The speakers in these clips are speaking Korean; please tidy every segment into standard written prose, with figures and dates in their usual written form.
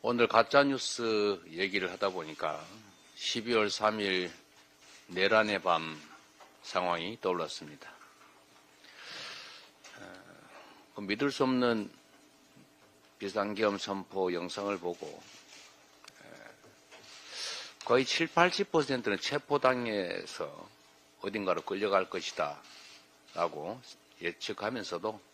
오늘 가짜뉴스 얘기를 하다 보니까 12월 3일 내란의 밤 상황이 떠올랐습니다. 믿을 수 없는 비상계엄 선포 영상을 보고 거의 80%는 체포당해서 어딘가로 끌려갈 것이다 라고 예측하면서도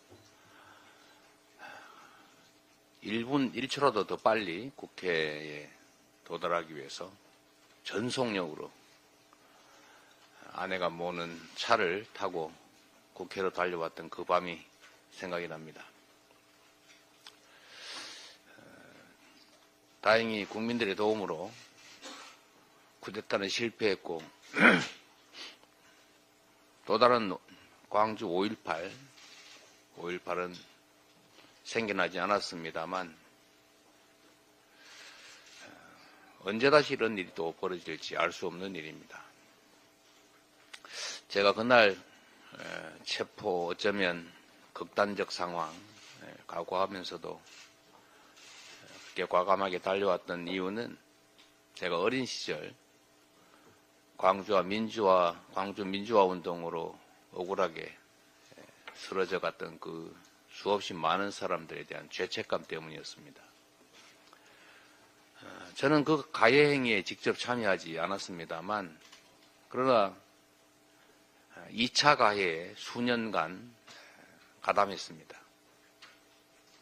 1분 1초라도 더 빨리 국회에 도달하기 위해서 전속력으로 아내가 모는 차를 타고 국회로 달려왔던 그 밤이 생각이 납니다. 다행히 국민들의 도움으로 쿠데타는 실패했고 또 다른 광주 5.18은 생겨나지 않았습니다만 언제 다시 이런 일이 또 벌어질지 알 수 없는 일입니다. 제가 그날 체포 어쩌면 극단적 상황 각오하면서도 그렇게 과감하게 달려왔던 이유는 제가 어린 시절 광주 민주화 운동으로 억울하게 쓰러져 갔던 그 수없이 많은 사람들에 대한 죄책감 때문이었습니다. 저는 그 가해 행위에 직접 참여하지 않았습니다만 그러나 2차 가해에 수년간 가담했습니다.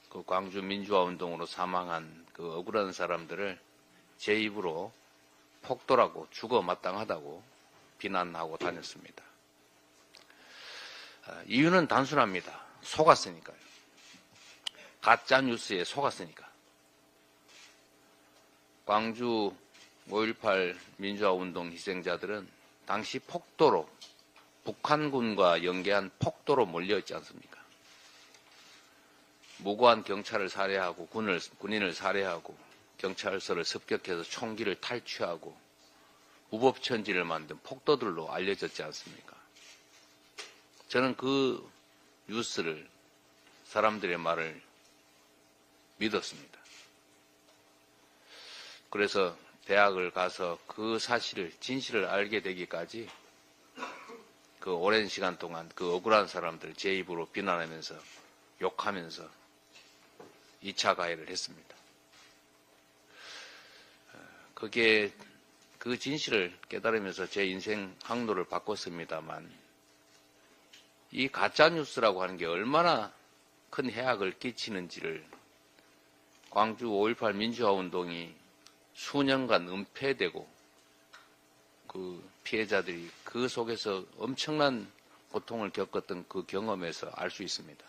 그 광주 민주화 운동으로 사망한 그 억울한 사람들을 제 입으로 폭도라고 죽어 마땅하다고 비난하고 다녔습니다. 이유는 단순합니다. 속았으니까요. 가짜 뉴스에 속았으니까. 광주 5.18 민주화 운동 희생자들은 당시 폭도로 북한군과 연계한 폭도로 몰려있지 않습니까? 무고한 경찰을 살해하고 군인을 살해하고 경찰서를 습격해서 총기를 탈취하고 무법천지를 만든 폭도들로 알려졌지 않습니까? 저는 그 뉴스를 사람들의 말을 믿었습니다. 그래서 대학을 가서 그 사실을 진실을 알게 되기까지 그 오랜 시간 동안 그 억울한 사람들 제 입으로 비난하면서 욕하면서 2차 가해를 했습니다. 그게 그 진실을 깨달으면서 제 인생 항로를 바꿨습니다만 이 가짜뉴스라고 하는 게 얼마나 큰 해악을 끼치는지를 광주 5.18 민주화 운동이 수년간 은폐되고 그 피해자들이 그 속에서 엄청난 고통을 겪었던 그 경험에서 알 수 있습니다.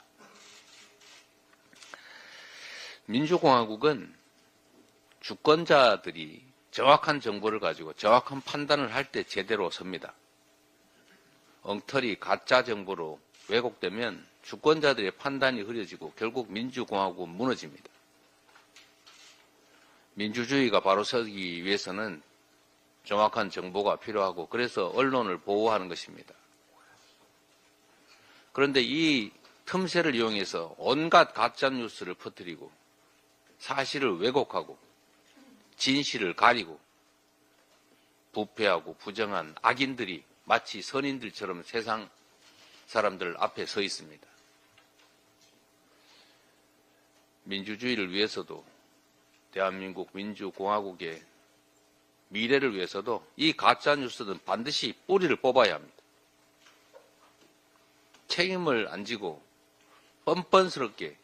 민주공화국은 주권자들이 정확한 정보를 가지고 정확한 판단을 할 때 제대로 섭니다. 엉터리 가짜 정보로 왜곡되면 주권자들의 판단이 흐려지고 결국 민주공화국은 무너집니다. 민주주의가 바로 서기 위해서는 정확한 정보가 필요하고 그래서 언론을 보호하는 것입니다. 그런데 이 틈새를 이용해서 온갖 가짜뉴스를 퍼뜨리고 사실을 왜곡하고 진실을 가리고 부패하고 부정한 악인들이 마치 선인들처럼 세상 사람들 앞에 서 있습니다. 민주주의를 위해서도 대한민국 민주공화국의 미래를 위해서도 이 가짜뉴스는 반드시 뿌리를 뽑아야 합니다. 책임을 안 지고 뻔뻔스럽게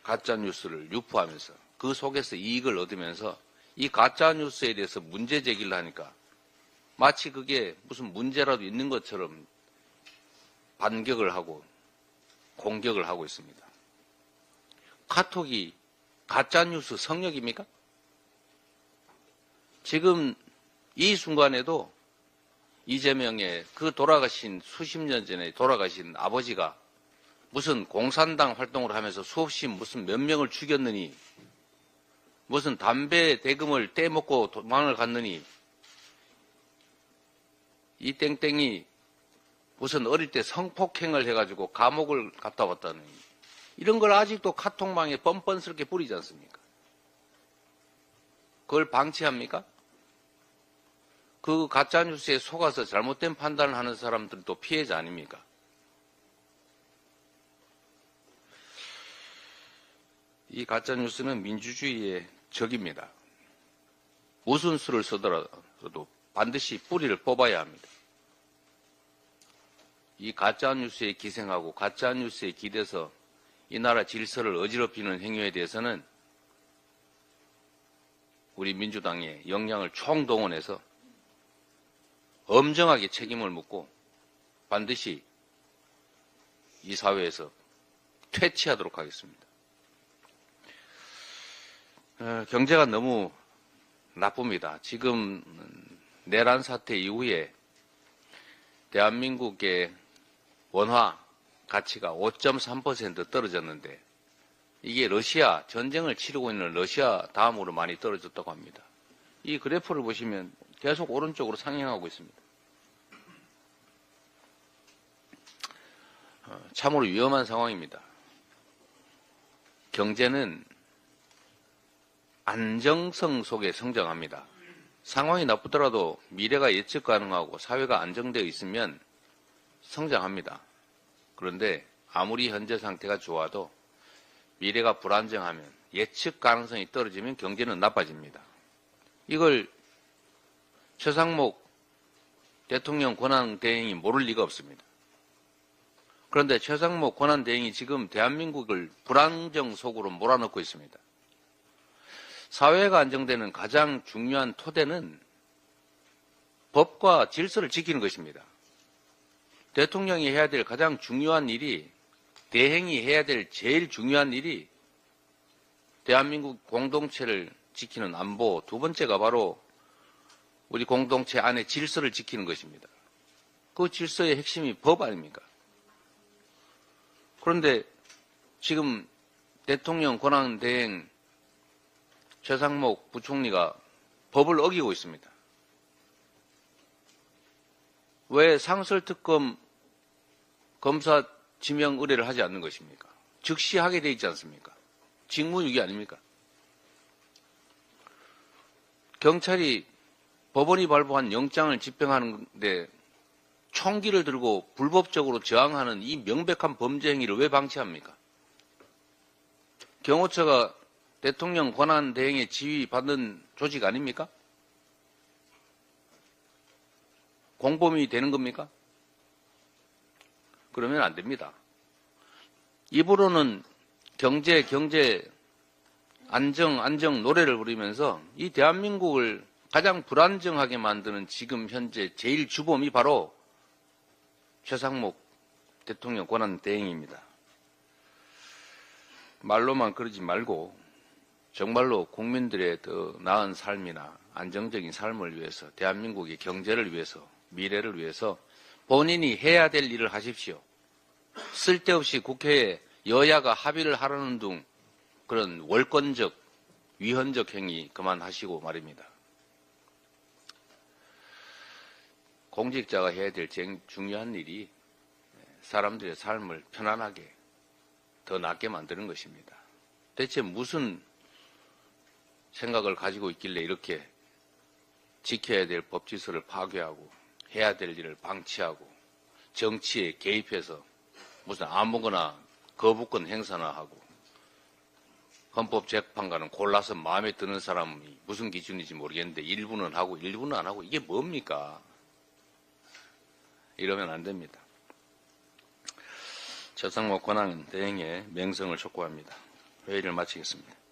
가짜뉴스를 유포하면서 그 속에서 이익을 얻으면서 이 가짜뉴스에 대해서 문제 제기를 하니까 마치 그게 무슨 문제라도 있는 것처럼 반격을 하고 공격을 하고 있습니다. 카톡이 가짜뉴스 성역입니까? 지금 이 순간에도 이재명의 그 수십 년 전에 돌아가신 아버지가 무슨 공산당 활동을 하면서 수없이 무슨 몇 명을 죽였느니 무슨 담배 대금을 떼먹고 도망을 갔느니 이 땡땡이 무슨 어릴 때 성폭행을 해가지고 감옥을 갔다 왔다는 이런 걸 아직도 카톡방에 뻔뻔스럽게 뿌리지 않습니까? 그걸 방치합니까? 그 가짜뉴스에 속아서 잘못된 판단을 하는 사람들도 피해자 아닙니까? 이 가짜뉴스는 민주주의의 적입니다. 무슨 수를 쓰더라도 반드시 뿌리를 뽑아야 합니다. 이 가짜뉴스에 기생하고 가짜뉴스에 기대서 이 나라 질서를 어지럽히는 행위에 대해서는 우리 민주당의 역량을 총동원해서 엄정하게 책임을 묻고 반드시 이 사회에서 퇴치하도록 하겠습니다. 경제가 너무 나쁩니다. 지금 내란 사태 이후에 대한민국의 원화 가치가 5.3% 떨어졌는데 이게 러시아, 전쟁을 치르고 있는 러시아 다음으로 많이 떨어졌다고 합니다. 이 그래프를 보시면 계속 오른쪽으로 상향하고 있습니다. 참으로 위험한 상황입니다. 경제는 안정성 속에 성장합니다. 상황이 나쁘더라도 미래가 예측 가능하고 사회가 안정되어 있으면 성장합니다. 그런데 아무리 현재 상태가 좋아도 미래가 불안정하면 예측 가능성이 떨어지면 경제는 나빠집니다. 이걸 최상목 대통령 권한대행이 모를 리가 없습니다. 그런데 최상목 권한대행이 지금 대한민국을 불안정 속으로 몰아넣고 있습니다. 사회가 안정되는 가장 중요한 토대는 법과 질서를 지키는 것입니다. 대통령이 해야 될 가장 중요한 일이, 대행이 해야 될 제일 중요한 일이 대한민국 공동체를 지키는 안보, 두 번째가 바로 우리 공동체 안에 질서를 지키는 것입니다. 그 질서의 핵심이 법 아닙니까? 그런데 지금 대통령 권한대행 최상목 부총리가 법을 어기고 있습니다. 왜 상설특검 검사 지명 의뢰를 하지 않는 것입니까? 즉시 하게 돼 있지 않습니까? 직무유기 아닙니까? 경찰이 법원이 발부한 영장을 집행하는데 총기를 들고 불법적으로 저항하는 이 명백한 범죄 행위를 왜 방치합니까? 경호처가 대통령 권한 대행의 지휘 받는 조직 아닙니까? 공범이 되는 겁니까? 그러면 안 됩니다. 입으로는 경제, 안정 노래를 부르면서 이 대한민국을 가장 불안정하게 만드는 지금 현재 제일 주범이 바로 최상목 대통령 권한 대행입니다. 말로만 그러지 말고 정말로 국민들의 더 나은 삶이나 안정적인 삶을 위해서, 대한민국의 경제를 위해서, 미래를 위해서 본인이 해야 될 일을 하십시오. 쓸데없이 국회에 여야가 합의를 하려는 등 그런 월권적, 위헌적 행위 그만하시고 말입니다. 공직자가 해야 될 제일 중요한 일이 사람들의 삶을 편안하게 더 낫게 만드는 것입니다. 대체 무슨 생각을 가지고 있길래 이렇게 지켜야 될 법질서를 파괴하고 해야 될 일을 방치하고 정치에 개입해서 무슨 아무거나 거부권 행사나 하고 헌법재판관은 골라서 마음에 드는 사람이 무슨 기준인지 모르겠는데 일부는 하고 일부는 안 하고 이게 뭡니까? 이러면 안 됩니다. 최상목 권한 대행의 명성을 촉구합니다. 회의를 마치겠습니다.